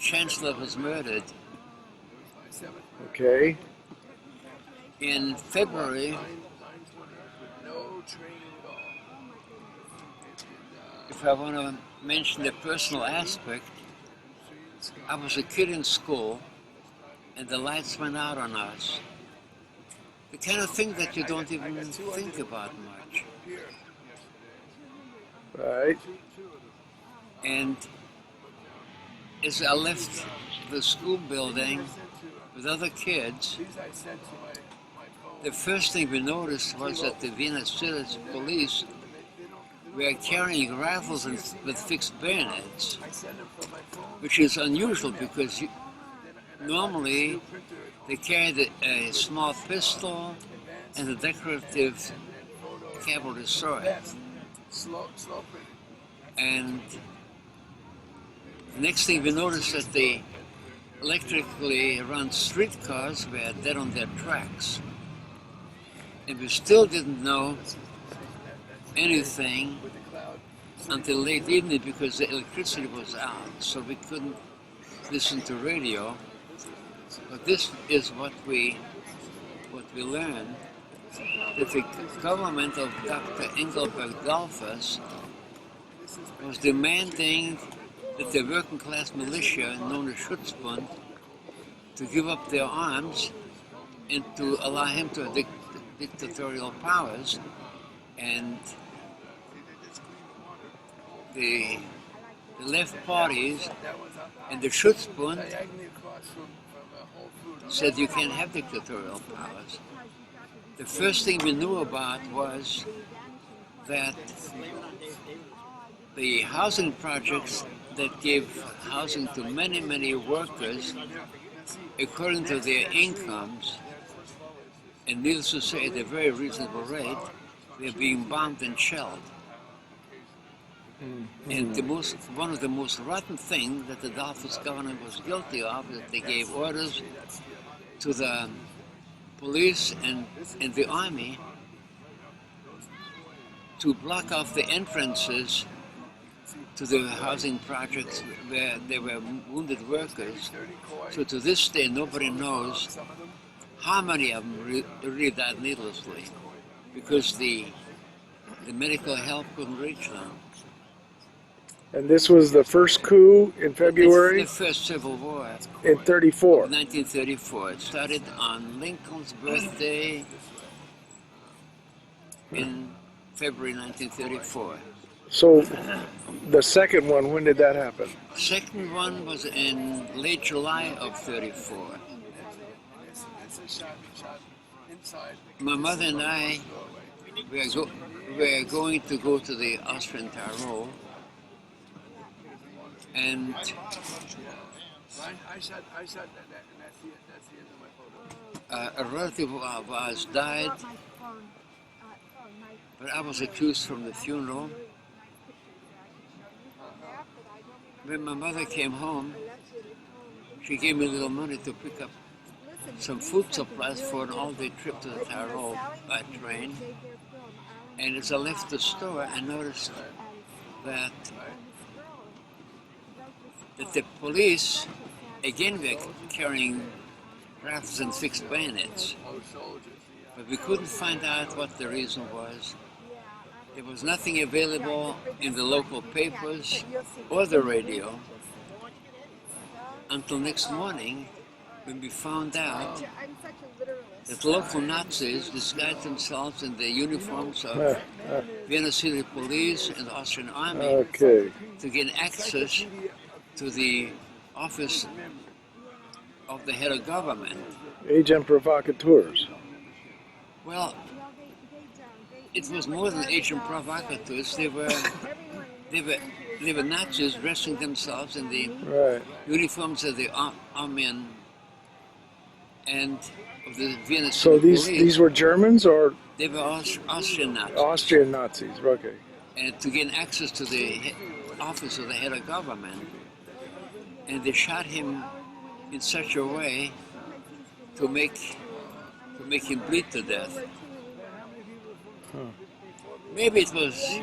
chancellor was murdered. Okay. In February, if I want to mention the personal aspect, I was a kid in school and the lights went out on us. The kind of thing that you don't even think about much. Right. And as I left the school building with other kids, the first thing we noticed was that the Vienna City police were carrying rifles with fixed bayonets, which is unusual because normally they carried a small pistol and a decorative cavalry sword. And the next thing we noticed that the electrically run streetcars were dead on their tracks. And we still didn't know anything until late evening because the electricity was out, so we couldn't listen to radio. But this is what we learned, that the government of Dr. Engelbert Dollfuss was demanding that the working class militia, known as Schutzbund, to give up their arms and to allow him to have dictatorial powers. And the left parties and the Schutzbund said you can't have dictatorial powers. The first thing we knew about was that the housing projects that gave housing to many, many workers according to their incomes, and needless to say at a very reasonable rate, they're being bombed and shelled. And one of the most rotten things that the Dollfuss government was guilty of is that they gave orders to the police and the army to block off the entrances to the housing projects where there were wounded workers. So to this day, nobody knows how many of them really died needlessly because the medical help couldn't reach them. And this was the first coup in February? It's the first Civil War. In 34? 1934. It started on Lincoln's birthday in February 1934. So the second one, when did that happen? The second one was in late July of 34. My mother and I were going to go to the Austrian Tyrol, and a relative of ours died, but I was accused from the funeral. When my mother came home, she gave me a little money to pick up some food supplies for an all-day trip to the Tyrol by train. And as I left the store, I noticed that the police, again, were carrying rifles and fixed bayonets. But we couldn't find out what the reason was. There was nothing available in the local papers or the radio until next morning when we found out that local Nazis disguised themselves in the uniforms of Vienna City Police and the Austrian Army to gain access to the office of the head of government. Agent provocateurs. Well, it was more than agent provocateurs. They were Nazis dressing themselves in the uniforms of the army and of the Vienna City Police. So these were Germans or? They were Austrian Nazis. Austrian Nazis, okay. And to gain access to the office of the head of government. And they shot him in such a way to make him bleed to death. Maybe it was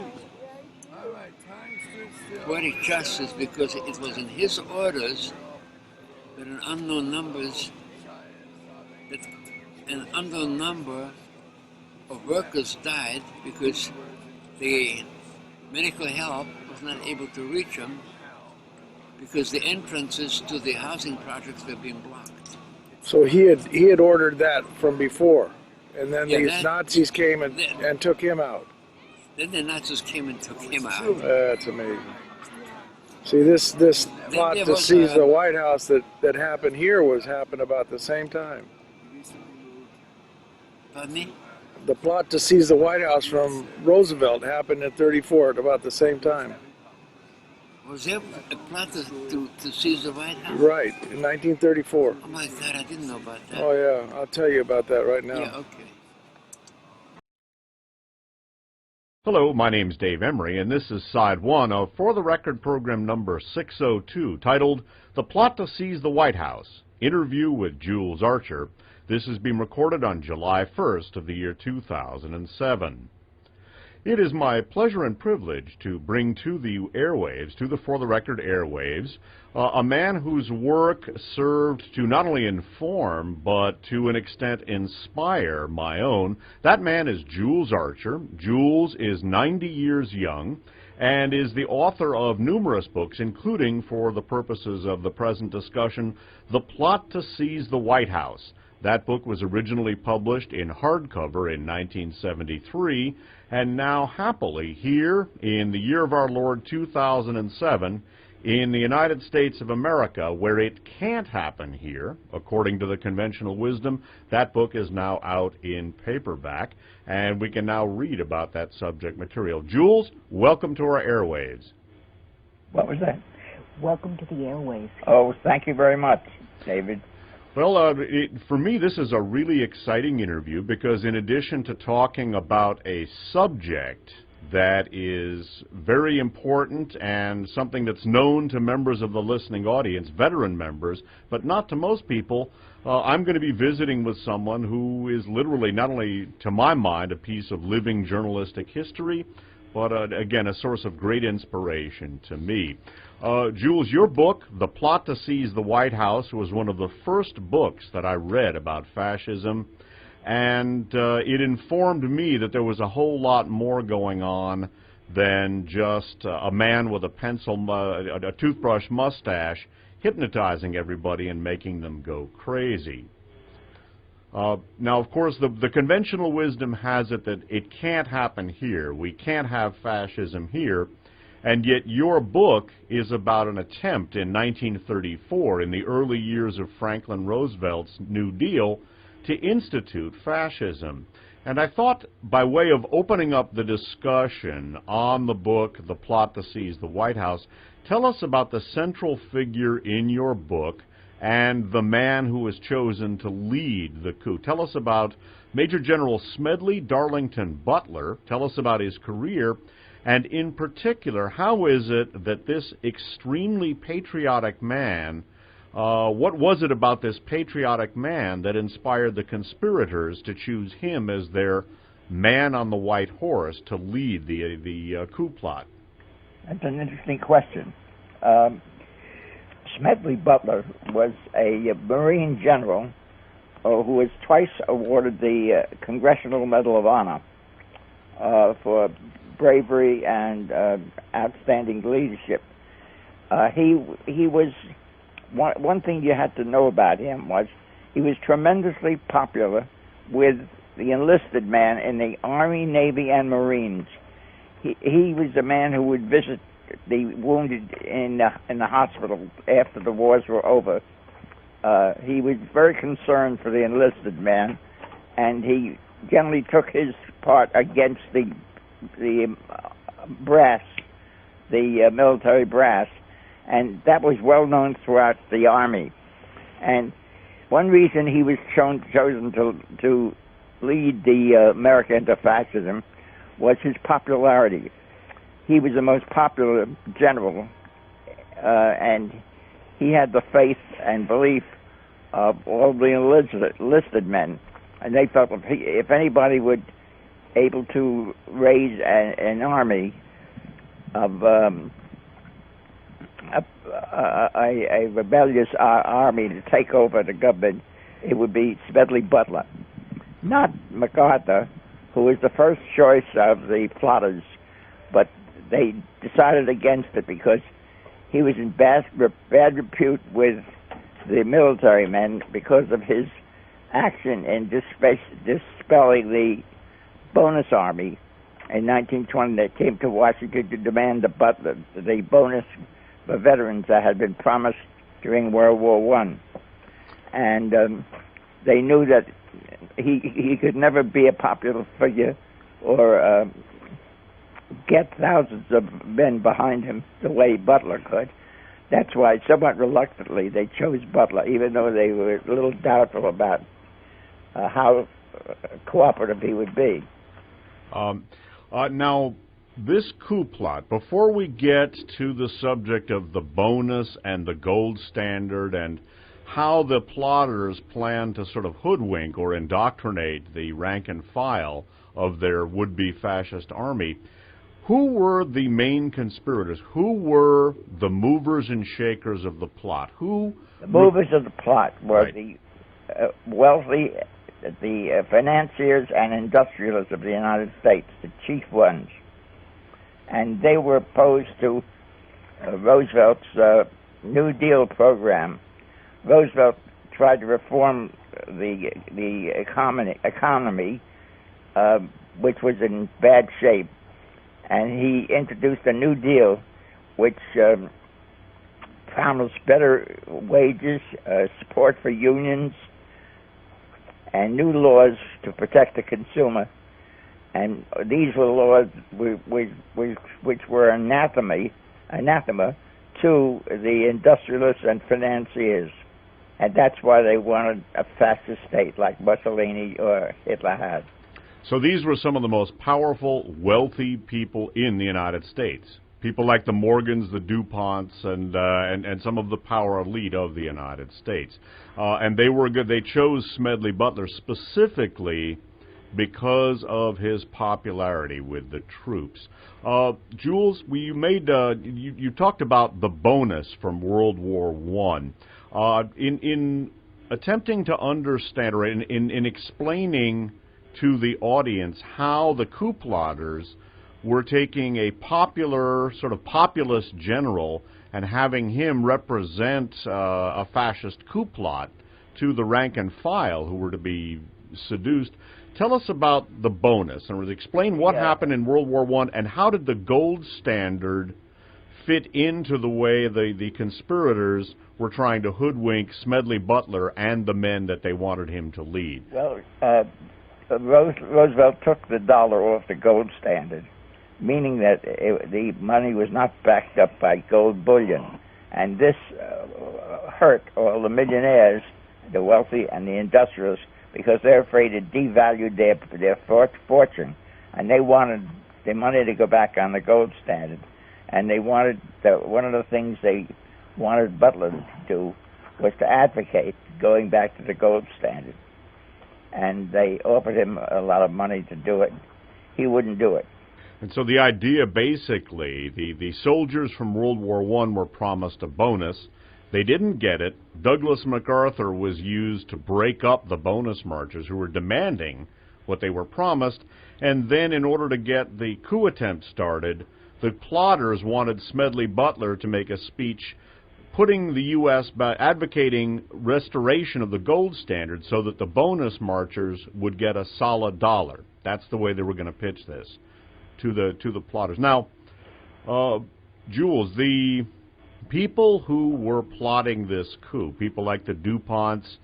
poetic justice because it was in his orders but an unknown number of workers died because the medical help was not able to reach them because the entrances to the housing projects were being blocked. So he had ordered that from before, and then Yeah, these Nazis came and took him out. Then the Nazis came and took him out. That's amazing. See, this plot to seize the White House that happened here happened about the same time. Pardon me? The plot to seize the White House from Roosevelt happened in '34 at about the same time. Was there a plot to seize the White House? Right, in 1934. Oh my God, I didn't know about that. Oh yeah, I'll tell you about that right now. Yeah, okay. Hello, my name's Dave Emory, and this is Side 1 of For the Record program number 602, titled The Plot to Seize the White House, Interview with Jules Archer. This is being recorded on July 1st of the year 2007. It is my pleasure and privilege to bring to the airwaves, to the For the Record airwaves, a man whose work served to not only inform, but to an extent inspire my own. That man is Jules Archer. Jules is 90 years young and is the author of numerous books, including, for the purposes of the present discussion, The Plot to Seize the White House. That book was originally published in hardcover in 1973, and now happily here in the year of our Lord 2007, in the United States of America, where it can't happen here, according to the conventional wisdom, that book is now out in paperback, and we can now read about that subject material. Jules, welcome to our airwaves. What was that? Welcome to the airwaves. Oh, thank you very much, David. Well, for me, this is a really exciting interview because in addition to talking about a subject that is very important and something that's known to members of the listening audience, veteran members, but not to most people, I'm going to be visiting with someone who is literally, not only to my mind, a piece of living journalistic history, but again, a source of great inspiration to me. Jules, your book, The Plot to Seize the White House, was one of the first books that I read about fascism, and it informed me that there was a whole lot more going on than just a man with a pencil, a toothbrush mustache, hypnotizing everybody and making them go crazy. Now, of course, the conventional wisdom has it that it can't happen here. We can't have fascism here. And yet your book is about an attempt in 1934, in the early years of Franklin Roosevelt's New Deal, to institute fascism. And I thought, by way of opening up the discussion on the book, The Plot to Seize the White House, tell us about the central figure in your book and the man who was chosen to lead the coup. Tell us about Major General Smedley Darlington Butler. Tell us about his career. And in particular, how is it that this extremely patriotic man, what was it about this patriotic man that inspired the conspirators to choose him as their man on the white horse to lead the coup plot? That's an interesting question. Smedley Butler was a Marine general who was twice awarded the Congressional Medal of Honor for bravery and outstanding leadership. He was one thing you had to know about him was he was tremendously popular with the enlisted man in the Army, Navy, and Marines. He was the man who would visit the wounded in the hospital after the wars were over. He was very concerned for the enlisted man, and he generally took his part against the brass, the military brass, and that was well known throughout the Army. And one reason he was chosen to lead the America into fascism was his popularity. He was the most popular general, and he had the faith and belief of all the enlisted men, and they felt if anybody would able to raise an army of a rebellious army to take over the government, it would be Smedley Butler, not MacArthur, who was the first choice of the plotters, but they decided against it because he was in bad repute with the military men because of his action in dispelling the bonus army in 1920. They came to Washington to demand the bonus for veterans that had been promised during World War I. And they knew that he could never be a popular figure or get thousands of men behind him the way Butler could. That's why, somewhat reluctantly, they chose Butler, even though they were a little doubtful about how cooperative he would be. Now, this coup plot, before we get to the subject of the bonus and the gold standard and how the plotters plan to sort of hoodwink or indoctrinate the rank and file of their would-be fascist army, who were the main conspirators? Who were the movers and shakers of the plot? The movers of the plot were right. The wealthy, the financiers and industrialists of the United States, the chief ones. And they were opposed to Roosevelt's New Deal program. Roosevelt tried to reform the economy, which was in bad shape, and he introduced a New Deal, which promised better wages, support for unions, and new laws to protect the consumer. And these were laws which were anathema to the industrialists and financiers. And that's why they wanted a fascist state like Mussolini or Hitler had. So these were some of the most powerful, wealthy people in the United States. People like the Morgans, the DuPonts, and some of the power elite of the United States. And they were good. They chose Smedley Butler specifically because of his popularity with the troops. Jules, you talked about the bonus from World War I. In attempting to understand, or in explaining to the audience how the coup plotters were taking a popular, sort of populist general and having him represent a fascist coup plot to the rank and file who were to be seduced. Tell us about the bonus, and explain what happened in World War I, and how did the gold standard fit into the way the conspirators were trying to hoodwink Smedley Butler and the men that they wanted him to lead? Well, Roosevelt took the dollar off the gold standard, meaning that the money was not backed up by gold bullion. And this hurt all the millionaires, the wealthy and the industrialists, because they're afraid it devalued their fortune. And they wanted the money to go back on the gold standard. And they wanted, one of the things they wanted Butler to do was to advocate going back to the gold standard. And they offered him a lot of money to do it. He wouldn't do it. And so the idea, basically, the soldiers from World War I were promised a bonus. They didn't get it. Douglas MacArthur was used to break up the bonus marchers who were demanding what they were promised. And then in order to get the coup attempt started, the plotters wanted Smedley Butler to make a speech putting the U.S. advocating restoration of the gold standard so that the bonus marchers would get a solid dollar. That's the way they were going to pitch this to the plotters. Now, Jules, the people who were plotting this coup, people like the DuPonts,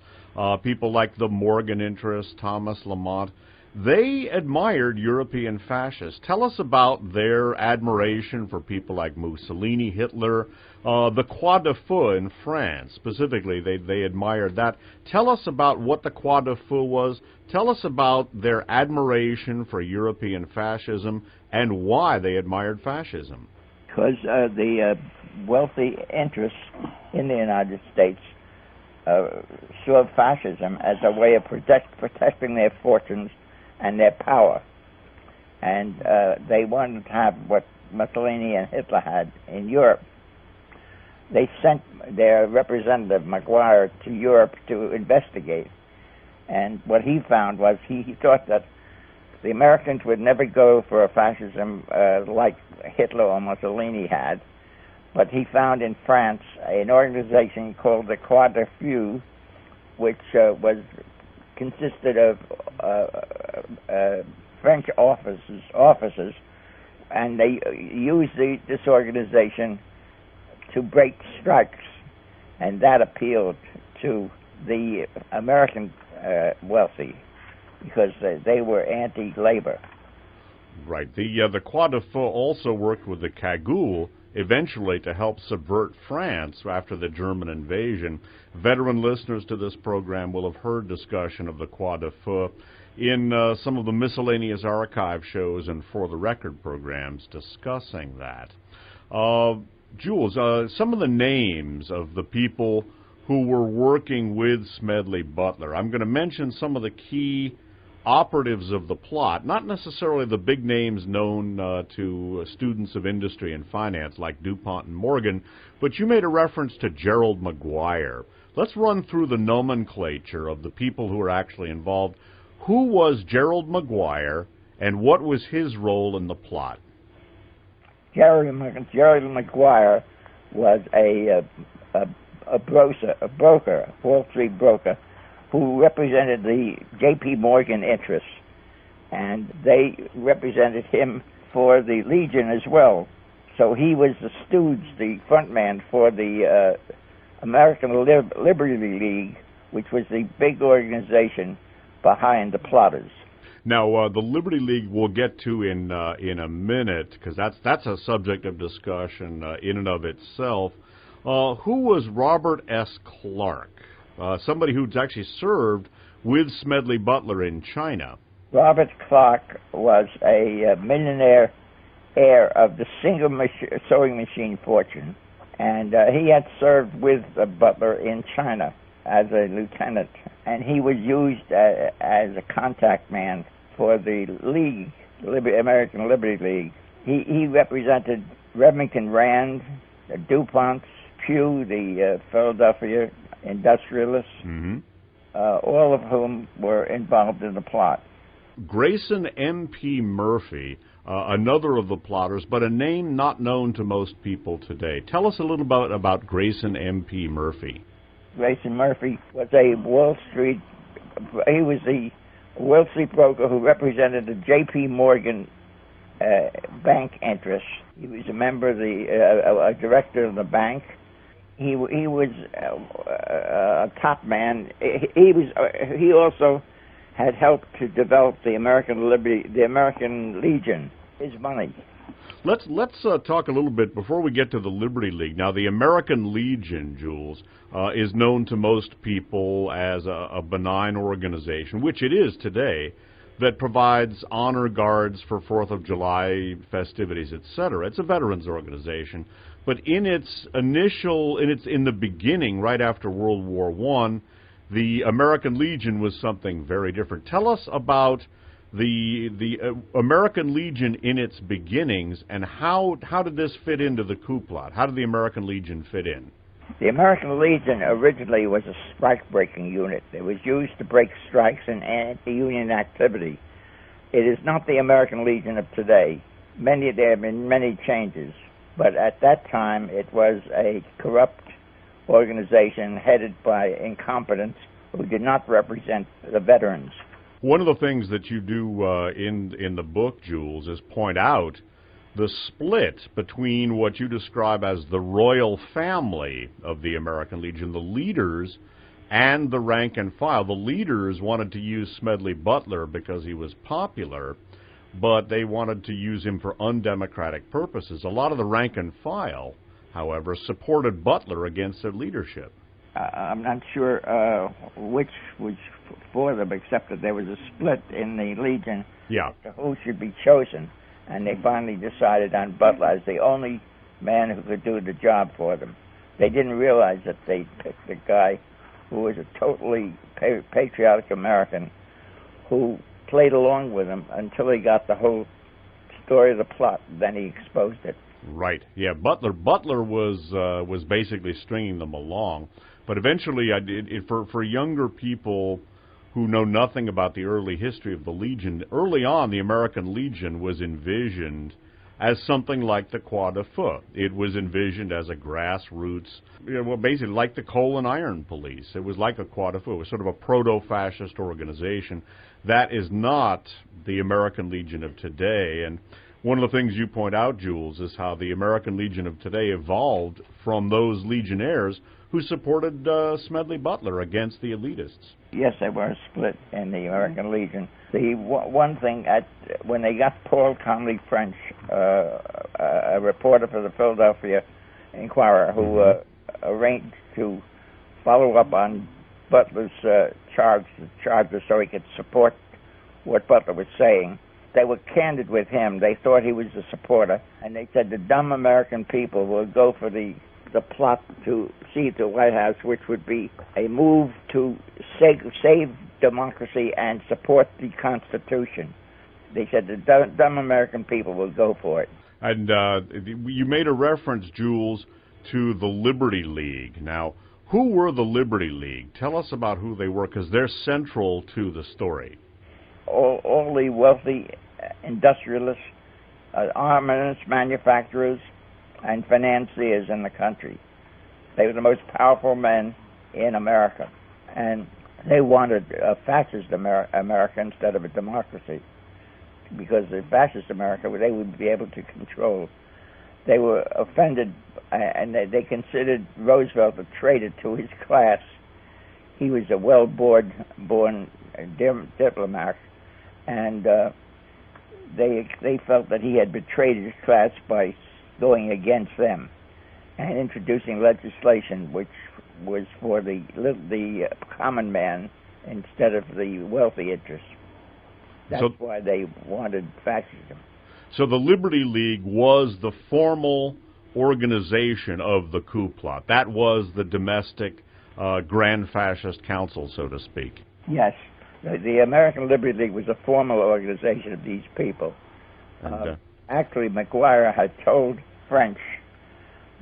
people like the Morgan interests, Thomas Lamont, they admired European fascists. Tell us about their admiration for people like Mussolini, Hitler, the Croix de Feu in France. Specifically, they admired that. Tell us about what the Croix de Feu was. Tell us about their admiration for European fascism and why they admired fascism. Because the wealthy interests in the United States saw fascism as a way of protecting their fortunes and their power. And they wanted to have what Mussolini and Hitler had in Europe. they sent their representative, McGuire, to Europe to investigate. And what he found was he thought that the Americans would never go for a fascism like Hitler or Mussolini had, but he found in France an organization called the WWII, which consisted of French officers, and they used this organization to break strikes, and that appealed to the American wealthy because they were anti-labor. Right. The Croix de Feu also worked with the Cagoule eventually to help subvert France after the German invasion. Veteran listeners to this program will have heard discussion of the Croix de Feu in some of the miscellaneous archive shows and For the Record programs discussing that. Jules, some of the names of the people who were working with Smedley Butler. I'm going to mention some of the key operatives of the plot, not necessarily the big names known to students of industry and finance like DuPont and Morgan, but you made a reference to Gerald McGuire. Let's run through the nomenclature of the people who are actually involved. Who was Gerald McGuire, and what was his role in the plot? Gerald McGuire was a broker, a Wall Street broker, who represented the J.P. Morgan interests, and they represented him for the Legion as well. So he was the stooge, the front man for the American Liberty League, which was the big organization behind the plotters. Now, the Liberty League we'll get to in a minute, because that's a subject of discussion in and of itself. Who was Robert S. Clark? Somebody who's actually served with Smedley Butler in China. Robert Clark was a millionaire heir of the single sewing machine fortune, and he had served with Butler in China as a lieutenant, and he was used as a contact man for the League, American Liberty League. He represented Remington Rand, the DuPonts, Pew, the Philadelphia industrialists, all of whom were involved in the plot. Grayson M.P. Murphy, another of the plotters, but a name not known to most people today. Tell us a little bit about Grayson M.P. Murphy. Grayson Murphy was a Wall Street broker who represented the J.P. Morgan bank interests. He was a member of a director of the bank. He was a top man. He also had helped to develop the American Legion. His money. Let's talk a little bit before we get to the Liberty League. Now, the American Legion, Jules, is known to most people as a benign organization, which it is today, that provides honor guards for 4th of July festivities, etc. It's a veterans organization. But in its in the beginning, right after World War I, the American Legion was something very different. Tell us about the American Legion in its beginnings, and how did this fit into the coup plot? How did the American Legion fit in? The American Legion originally was a strike-breaking unit. It was used to break strikes and anti-union activity. It is not the American Legion of today. There have been many changes. But at that time, it was a corrupt organization headed by incompetents who did not represent the veterans. One of the things that you do in the book, Jules, is point out the split between what you describe as the royal family of the American Legion, the leaders, and the rank and file. The leaders wanted to use Smedley Butler because he was popular, but they wanted to use him for undemocratic purposes. A lot of the rank and file, however, supported Butler against their leadership. I'm not sure which was for them, except that there was a split in the Legion as to who should be chosen, and they finally decided on Butler as the only man who could do the job for them. They didn't realize that they picked a guy who was a totally patriotic American who played along with him until he got the whole story of the plot. Then he exposed it. Right. Yeah. Butler was basically stringing them along, but eventually, for younger people who know nothing about the early history of the Legion, early on, the American Legion was envisioned as something like the Croix de Feu. It was envisioned as a grassroots, basically like the Coal and Iron Police. It was like a Croix de Feu. It was sort of a proto-fascist organization. That is not the American Legion of today. And one of the things you point out, Jules, is how the American Legion of today evolved from those legionnaires who supported Smedley Butler against the elitists. Yes, they were split in the American Legion. The one thing, when they got Paul Conley French, a reporter for the Philadelphia Inquirer, who arranged to follow up on Butler's charges so he could support what Butler was saying, they were candid with him. They thought he was a supporter, and they said the dumb American people will go for the plot to seize the White House, which would be a move to save democracy and support the Constitution. They said the dumb American people will go for it. And you made a reference, Jules, to the Liberty League. Now, who were the Liberty League? Tell us about who they were, because they're central to the story. All the wealthy industrialists, armaments manufacturers, and financiers in the country. They were the most powerful men in America, and they wanted a fascist America instead of a democracy, because the fascist America, they would be able to control. They were offended, and they considered Roosevelt a traitor to his class. He was a well-born diplomat, and they felt that he had betrayed his class by going against them and introducing legislation which was for the common man instead of the wealthy interests. That's why they wanted fascism. So the Liberty League was the formal organization of the coup plot. That was the domestic Grand Fascist Council, so to speak. Yes. The American Liberty League was a formal organization of these people. Actually, McGuire had told French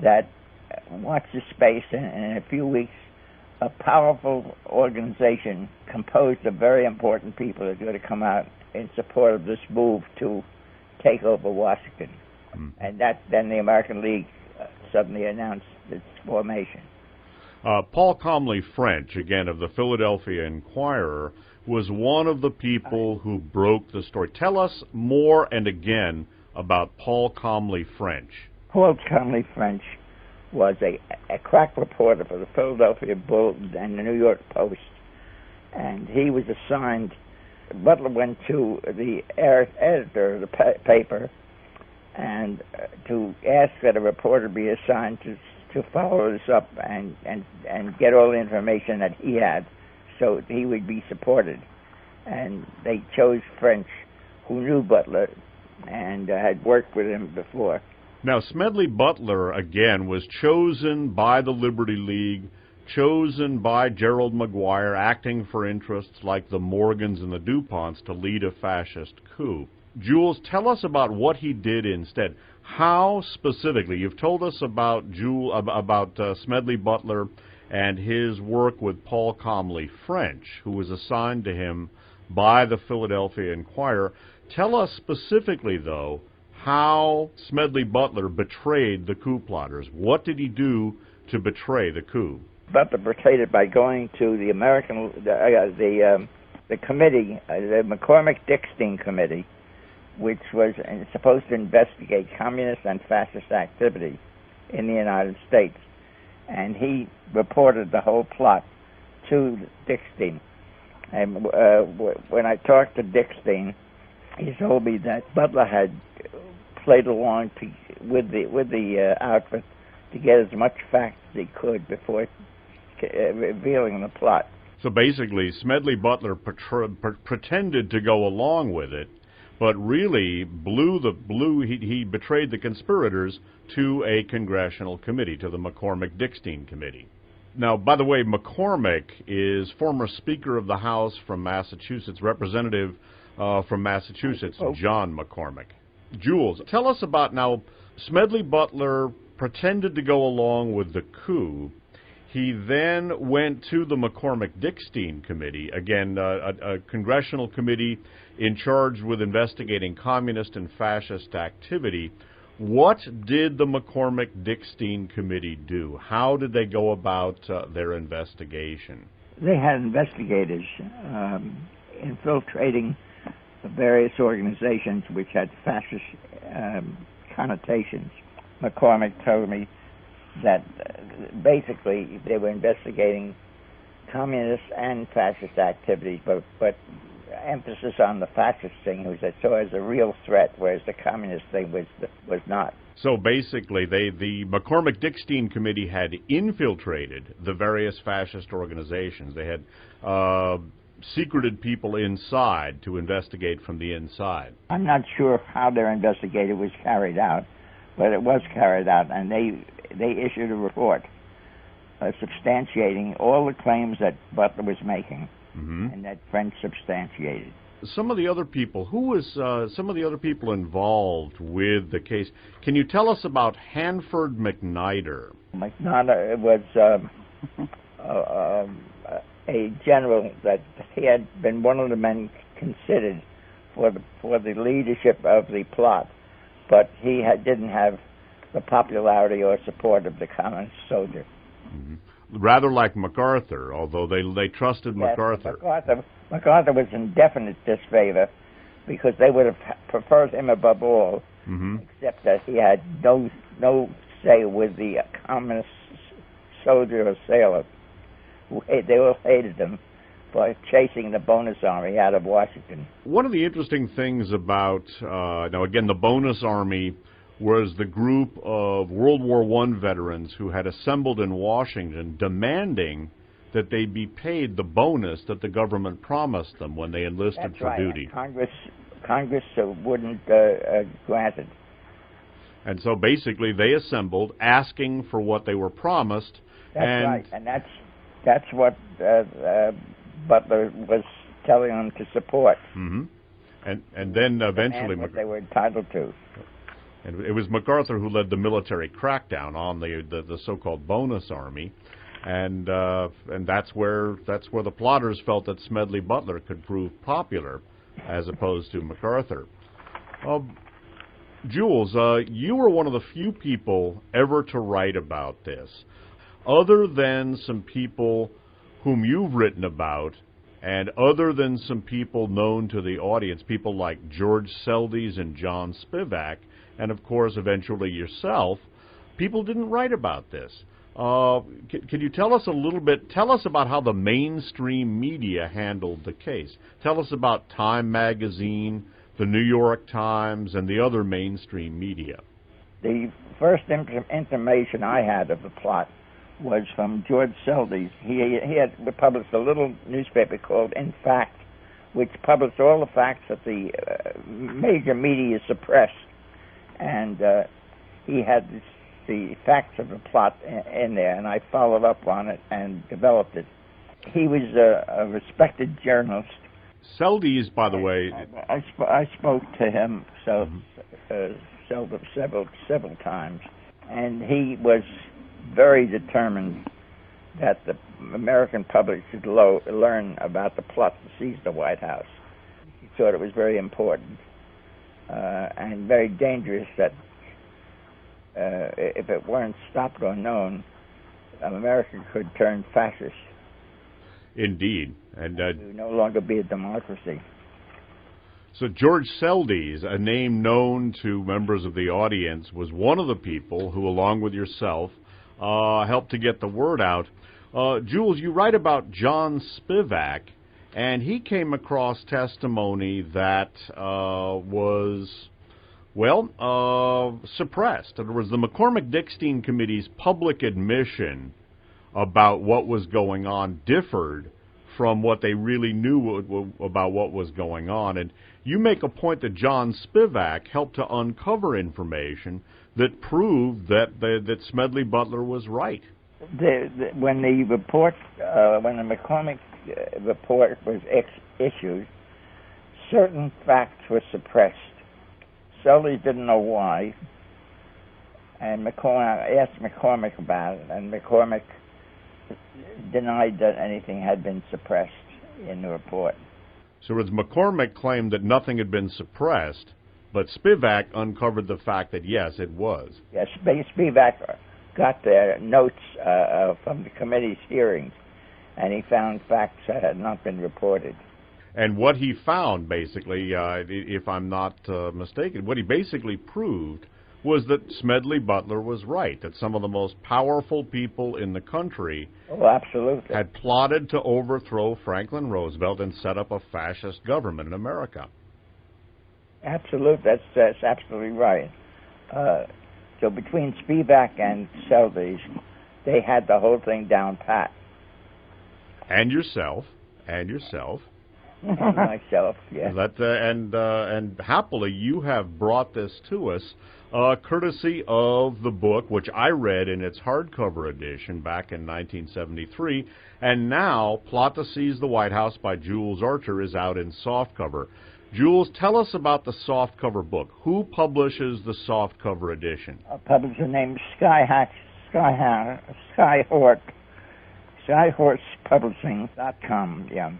that, watch this space, and in a few weeks, a powerful organization composed of very important people is going to come out in support of this move to take over Washington. And then the American League suddenly announced its formation. Paul Comley French, again, of the Philadelphia Inquirer, was one of the people who broke the story. Tell us more and again about Paul Comley French. Paul Comley French was a crack reporter for the Philadelphia Bulletin and the New York Post, and he was assigned. Butler went to the editor of the paper and to ask that a reporter be assigned to follow this up and get all the information that he had so he would be supported. And they chose French, who knew Butler and had worked with him before. Now, Smedley Butler, again, was chosen by the Liberty League, chosen by Gerald McGuire, acting for interests like the Morgans and the DuPonts to lead a fascist coup. Jules, tell us about what he did instead. How specifically? You've told us about Smedley Butler and his work with Paul Comley French, who was assigned to him by the Philadelphia Inquirer. Tell us specifically, though, how Smedley Butler betrayed the coup plotters. What did he do to betray the coup? Butler betrayed it by going to the committee, the McCormick-Dickstein Committee, which was supposed to investigate communist and fascist activity in the United States. And he reported the whole plot to Dickstein. And when I talked to Dickstein, he told me that Butler had played along with the outfit to get as much facts as he could before revealing the plot. So basically, Smedley Butler pretended to go along with it, but really he betrayed the conspirators to a congressional committee, to the McCormick-Dickstein Committee. Now, by the way, McCormick is former Speaker of the House from Massachusetts, Representative from Massachusetts, John McCormick. Jules, tell us about now Smedley Butler pretended to go along with the coup. He then went to the McCormick-Dickstein Committee, again, a congressional committee in charge with investigating communist and fascist activity. What did the McCormick-Dickstein Committee do? How did they go about their investigation? They had investigators infiltrating the various organizations which had fascist connotations. McCormick told me that basically they were investigating communist and fascist activities, but emphasis on the fascist thing, which they saw as a real threat, whereas the communist thing was not. So basically, the McCormick-Dickstein Committee had infiltrated the various fascist organizations. They had secreted people inside to investigate from the inside. I'm not sure how their investigation was carried out, but it was carried out, and they issued a report substantiating all the claims that Butler was making, and that French substantiated. Some of the other people, who was some of the other people involved with the case? Can you tell us about Hanford McNider? McNider was a general that he had been one of the men considered for the leadership of the plot, but he didn't have the popularity or support of the communist soldier. Rather like MacArthur, although they trusted Yes, MacArthur. MacArthur was in definite disfavor because they would have preferred him above all, except that he had no say with the communist soldier or sailor. They all hated him for chasing the bonus army out of Washington. One of the interesting things about, now again, the bonus army was the group of World War I veterans who had assembled in Washington demanding that they be paid the bonus that the government promised them when they enlisted for duty. Congress wouldn't grant it. And so basically they assembled asking for what they were promised. That's right, and that's what Butler was telling them to support. And then eventually what they were entitled to. And it was MacArthur who led the military crackdown on the so-called bonus army, and that's where the plotters felt that Smedley Butler could prove popular, as opposed to MacArthur. Jules, you were one of the few people ever to write about this. Other than some people whom you've written about, and other than some people known to the audience, people like George Seldes and John Spivak, and of course eventually yourself, people didn't write about this. Can you tell us a little bit, tell us about how the mainstream media handled the case. Tell us about Time magazine, the New York Times, and the other mainstream media. The first information I had of the plot was from George Seldes. He had published a little newspaper called In Fact, which published all the facts that the major media suppressed. And he had the facts of the plot in there, and I followed up on it and developed it. He was a respected journalist. Seldes, by the way... I spoke to him several times, and he was very determined that the American public should learn about the plot to seize the White House. He thought it was very important and very dangerous that if it weren't stopped or known, America could turn fascist. Indeed. And to no longer be a democracy. So George Seldes, a name known to members of the audience, was one of the people who, along with yourself, helped to get the word out. Jules, you write about John Spivak, and he came across testimony that was, well, suppressed. In other words, the McCormick-Dickstein Committee's public admission about what was going on differed from what they really knew about what was going on. And you make a point that John Spivak helped to uncover information that proved that Smedley Butler was right. When the report, when the McCormick report was issued, certain facts were suppressed. Seldes didn't know why, And I asked McCormick about it, and McCormick denied that anything had been suppressed in the report. So as McCormick claimed that nothing had been suppressed, but Spivak uncovered the fact that, yes, it was. Yes, Spivak got the notes from the committee's hearings, and he found facts that had not been reported. And what he found, basically, if I'm not mistaken, what he basically proved was that Smedley Butler was right, that some of the most powerful people in the country absolutely. had plotted to overthrow Franklin Roosevelt and set up a fascist government in America. Absolutely, that's absolutely right. So between Spivak and Seldes, they had the whole thing down pat. And yourself. Myself, yes. And happily, you have brought this to us, courtesy of the book, which I read in its hardcover edition back in 1973, and now Plot to Seize the White House by Jules Archer is out in softcover. Jules, tell us about the softcover book. Who publishes the softcover edition? A publisher named Skyhorsepublishing.com, yeah.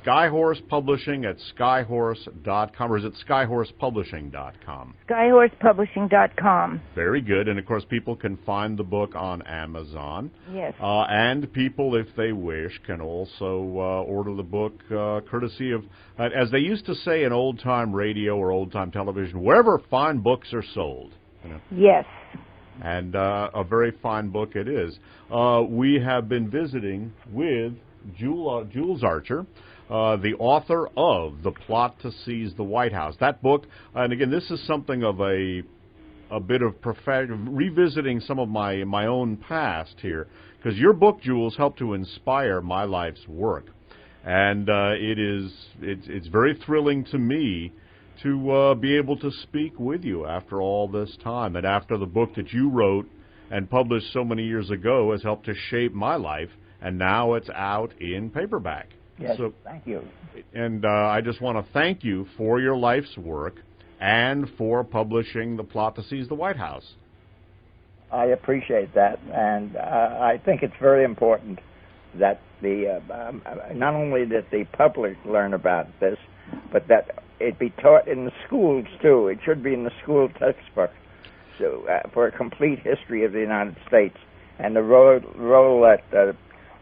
Skyhorse Publishing at skyhorse.com, or is it skyhorsepublishing.com? Skyhorsepublishing.com. Very good. And, of course, people can find the book on Amazon. Yes. And people, if they wish, can also order the book courtesy of, as they used to say in old-time radio or old-time television, wherever fine books are sold. You know? Yes. And a very fine book it is. We have been visiting with Jules Archer, the author of The Plot to Seize the White House. That book, and again, this is something of a bit of revisiting some of my own past here, because your book, Jules, helped to inspire my life's work. And it's very thrilling to me to be able to speak with you after all this time, and after the book that you wrote and published so many years ago has helped to shape my life, and now it's out in paperback. Yes, so, thank you. And I just want to thank you for your life's work and for publishing The Plot to Seize the White House. I appreciate that, and I think it's very important that not only that the public learn about this, but that it be taught in the schools too. It should be in the school textbook, so for a complete history of the United States and the role that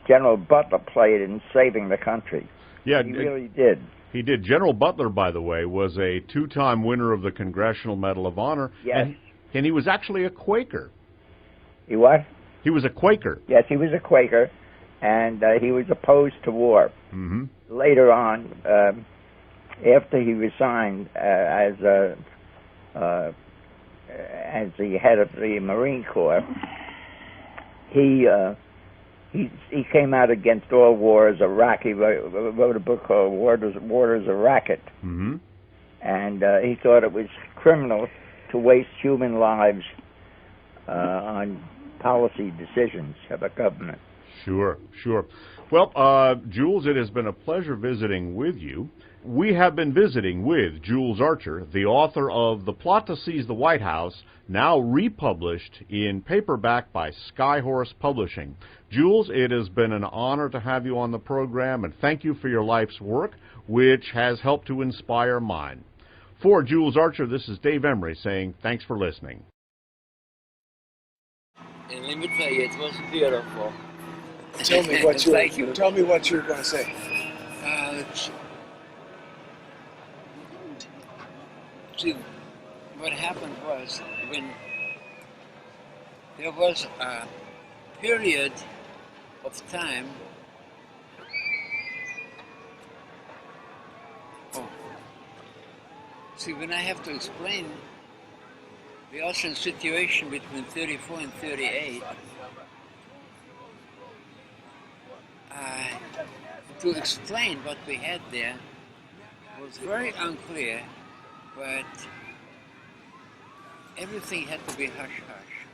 General Butler played in saving the country. Yeah, he really did. He did. General Butler, by the way, was a two-time winner of the Congressional Medal of Honor. Yes. And he was actually a Quaker. He what? He was a Quaker. Yes, he was a Quaker, and he was opposed to war. Mm-hmm. Later on, after he resigned as the head of the Marine Corps, he came out against all war as a racket. He wrote a book called War is a Racket. Mm-hmm. And he thought it was criminal to waste human lives on policy decisions of a government. Sure. Well, Jules, it has been a pleasure visiting with you. We have been visiting with Jules Archer, the author of The Plot to Seize the White House, now republished in paperback by Skyhorse Publishing. Jules, it has been an honor to have you on the program, and thank you for your life's work, which has helped to inspire mine. For Jules Archer, this is Dave Emory saying thanks for listening. And let me tell you, it was beautiful. Tell me what you're going to say. See, what happened was when there was a period of time. See, when I have to explain the Austrian situation between 34 and 38, to explain what we had there was very unclear, but everything had to be hush-hush.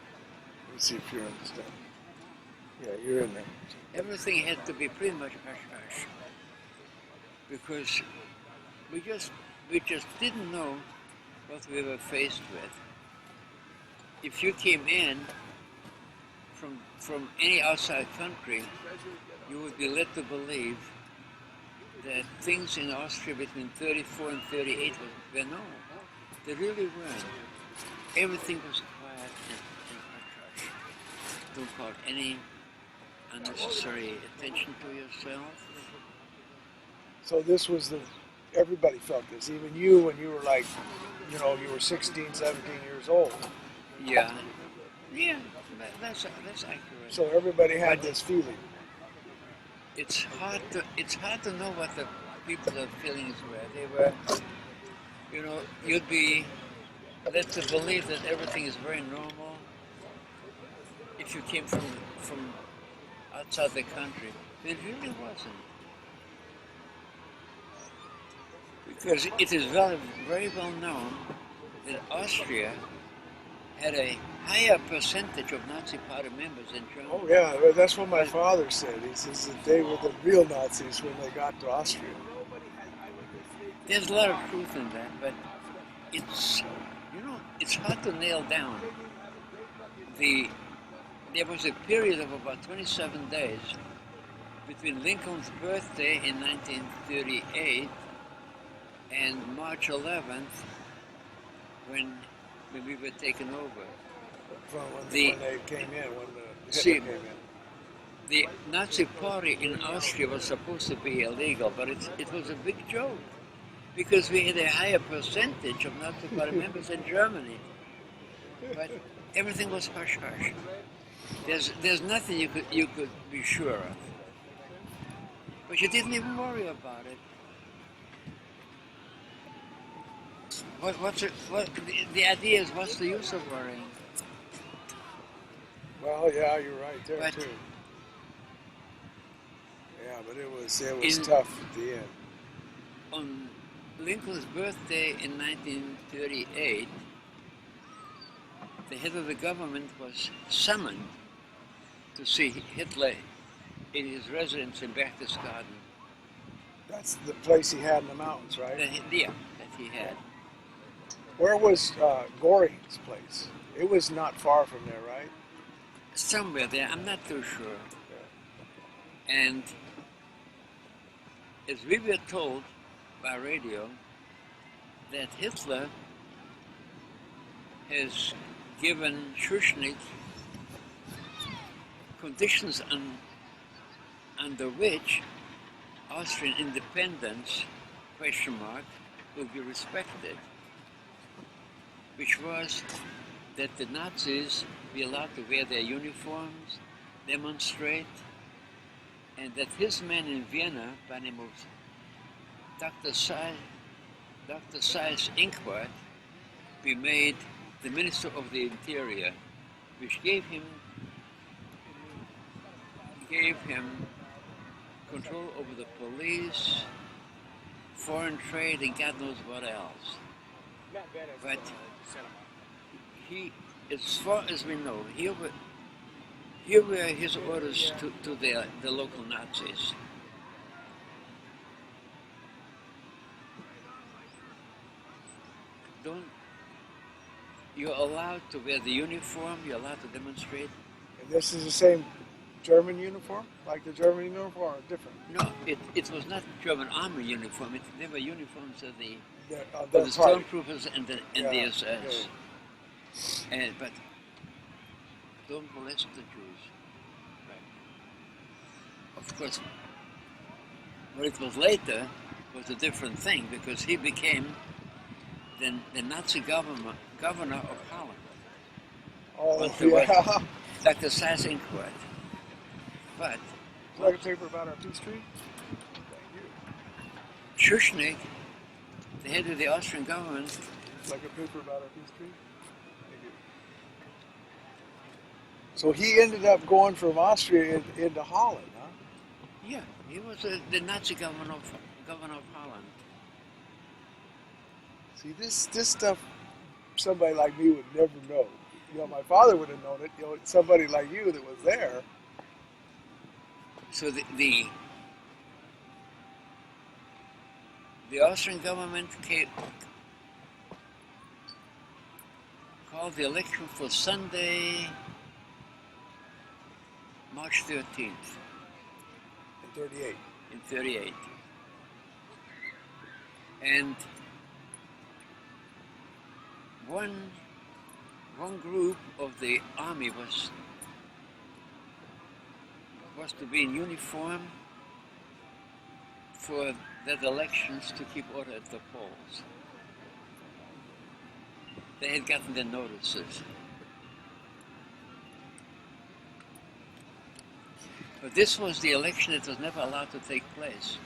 Let's see if you understand. Yeah, you're in there. Everything had to be pretty much hush-hush, because we just didn't know what we were faced with. if you came in from any outside country, you would be led to believe that things in Austria between 34 and 38 were normal. They really weren't. Everything was quiet and hush-hush. Don't call any unnecessary attention to yourself. So this was everybody felt this, even you when you were like, you know, you were 16, 17 years old. Yeah, that's accurate. So everybody had this feeling. It's hard to know what the people's feelings were. They were, you know, you'd be led to believe that everything is very normal if you came from outside the country. It really wasn't. Because it is very well known that Austria had a higher percentage of Nazi Party members than Germany. Oh yeah, that's what my father said. He says that they were the real Nazis when they got to Austria. There's a lot of truth in that, but it's, you know, it's hard to nail down. There was a period of about 27 days between Lincoln's birthday in 1938 and March 11th when we were taken over. When they came in, when the See, Hitler came in. the Nazi Party in Austria was supposed to be illegal, but it was a big joke because we had a higher percentage of Nazi Party members than Germany. But everything was hush-hush. There's nothing you could be sure of. But you didn't even worry about it. The idea is, what's the use of worrying? Well, yeah, you're right there But too. Yeah, but it was tough at the end. On Lincoln's birthday in 1938, the head of the government was summoned to see Hitler in his residence in Berchtesgaden. That's the place he had in the mountains, right? That he had. Where was Goring's place? It was not far from there, right? Somewhere there, I'm not too sure. And as we were told by radio, that Hitler has given Schuschnigg conditions under which Austrian independence, will be respected, which was that the Nazis be allowed to wear their uniforms, demonstrate, and that his man in Vienna, by the name of Dr. Seyss Inquart, be made the Minister of the Interior, which gave him control over the police, foreign trade, and God knows what else. But he, as far as we know, here were his orders to the local Nazis. You're allowed to wear the uniform, you're allowed to demonstrate. And this is the same German uniform? Like the German uniform, or different? No, it was not German army uniform. They were uniforms of the the stormtroopers and the SS. Yeah. But don't molest the Jews. Right. Of course, what it was later was a different thing, because he became the Nazi governor of Holland. Oh, yeah. Dr. Seyss Inquart. But like a paper about our peace treaty? Schuschnigg, the head of the Austrian government, like a paper about our peace treaty? Thank you. So he ended up going from Austria into Holland, huh? Yeah, he was the Nazi governor of Holland. See, this stuff, somebody like me would never know. You know, my father would have known it. You know, somebody like you that was there. So the Austrian government called the election for Sunday, March 13th. In 38. In 38. And one group of the army was to be in uniform for that elections to keep order at the polls. They had gotten their notices. But this was the election that was never allowed to take place.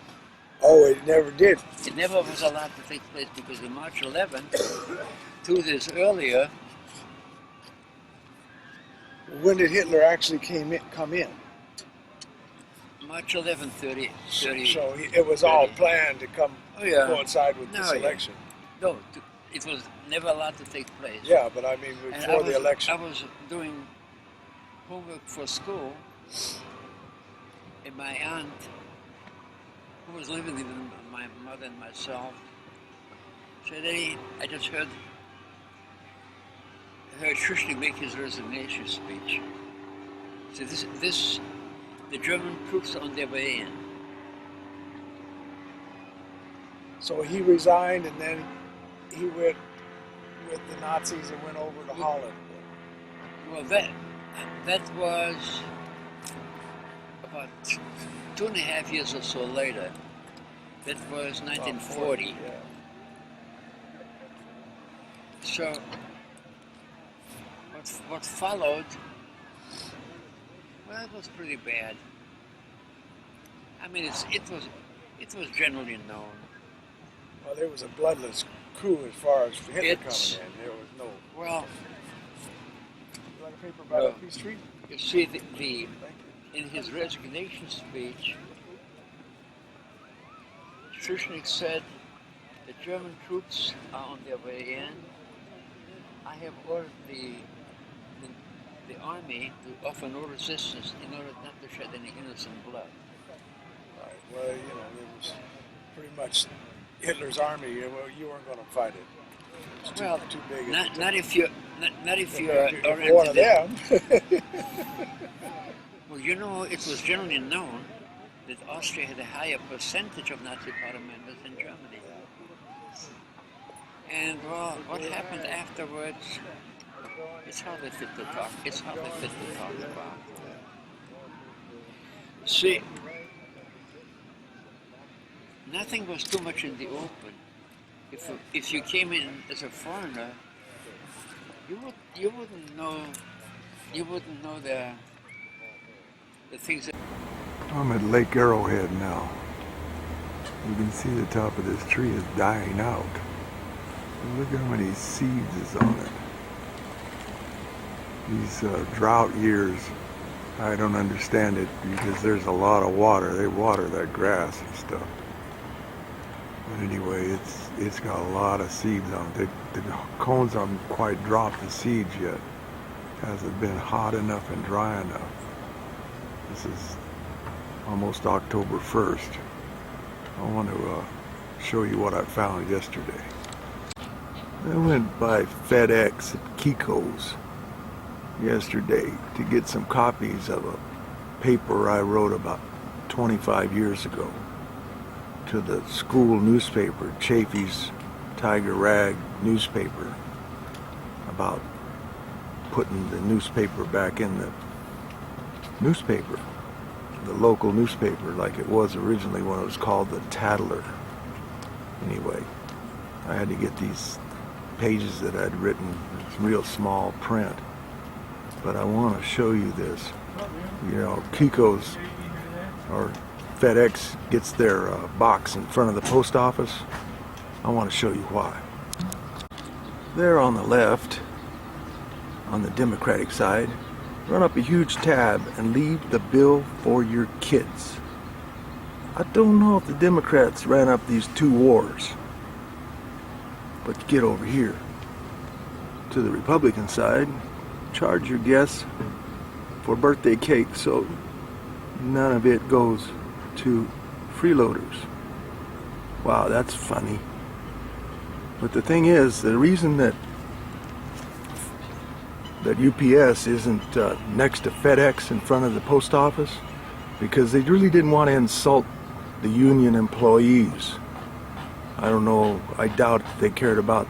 Oh, it never did. It never was allowed to take place because on March 11th, 2 days earlier. When did Hitler actually come in? March 11th, 30. So it was all planned to coincide with this election. No, it was never allowed to take place. Yeah, but I mean before the election. I was doing homework for school, and my aunt, who was living with my mother and myself, said, "Hey, I just heard Schuschnigg make his resignation speech. So the German troops are on their way in." So he resigned, and then he went with the Nazis and went over to Holland. Well, that was about 2.5 years or so later. That was 1940. Yeah. So what followed, well, it was pretty bad. I mean, it was generally known. Well, there was a bloodless coup as far as Hitler coming in. There was no. Well, You want a paper about Peace Street? you see, in his resignation speech, Schuschnigg said, "The German troops are on their way in. I have ordered the army to offer no resistance in order not to shed any innocent blood." Right. Well, there was pretty much Hitler's army. You weren't going to fight it. It was too big. Not if you are one of them. Well, it was generally known that Austria had a higher percentage of Nazi party members than Germany. And what happened afterwards? It's hardly fit to talk. It's hardly fit to talk about. See, nothing was too much in the open. If you came in as a foreigner, you wouldn't know the things that. I'm at Lake Arrowhead now. You can see the top of this tree is dying out. And look how many seeds is on it. These drought years, I don't understand it because there's a lot of water. They water that grass and stuff. But anyway, it's got a lot of seeds on it. The cones haven't quite dropped the seeds yet. It hasn't been hot enough and dry enough. This is almost October 1st. I want to show you what I found yesterday. I went by FedEx at Kiko's yesterday to get some copies of a paper I wrote about 25 years ago to the school newspaper, Chafee's Tiger Rag newspaper, about putting the newspaper back in the newspaper, the local newspaper, like it was originally when it was called the Tattler. Anyway, I had to get these pages that I'd written in real small print. But I want to show you this. Kiko's or FedEx gets their box in front of the post office. I want to show you why. There on the left, on the Democratic side, run up a huge tab and leave the bill for your kids. I don't know if the Democrats ran up these two wars, but get over here to the Republican side, charge your guests for birthday cake so none of it goes to freeloaders. Wow, that's funny. But the thing is, the reason that that UPS isn't next to FedEx in front of the post office, because they really didn't want to insult the union employees. I don't know, I doubt they cared about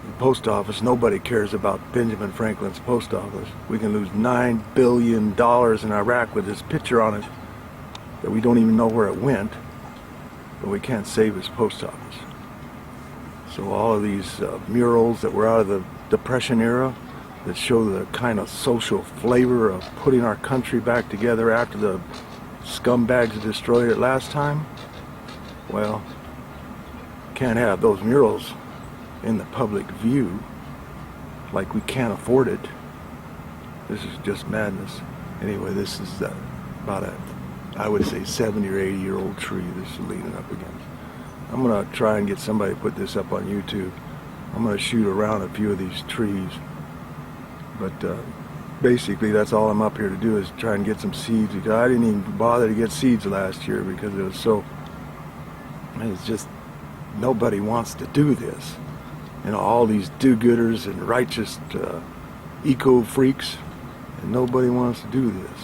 the post office. Nobody cares about Benjamin Franklin's post office. We can lose $9 billion in Iraq with his picture on it that we don't even know where it went, but we can't save his post office. So all of these murals that were out of the Depression era that show the kind of social flavor of putting our country back together after the scumbags destroyed it last time, well, can't have those murals in the public view, like we can't afford it. This is just madness. Anyway, this is about a, I would say, 70 or 80 year old tree this is leaning up against. I'm going to try and get somebody to put this up on YouTube. I'm going to shoot around a few of these trees. But basically that's all I'm up here to do, is try and get some seeds. Because I didn't even bother to get seeds last year because it was so, it's just, nobody wants to do this. You know, all these do-gooders and righteous eco-freaks, and nobody wants to do this.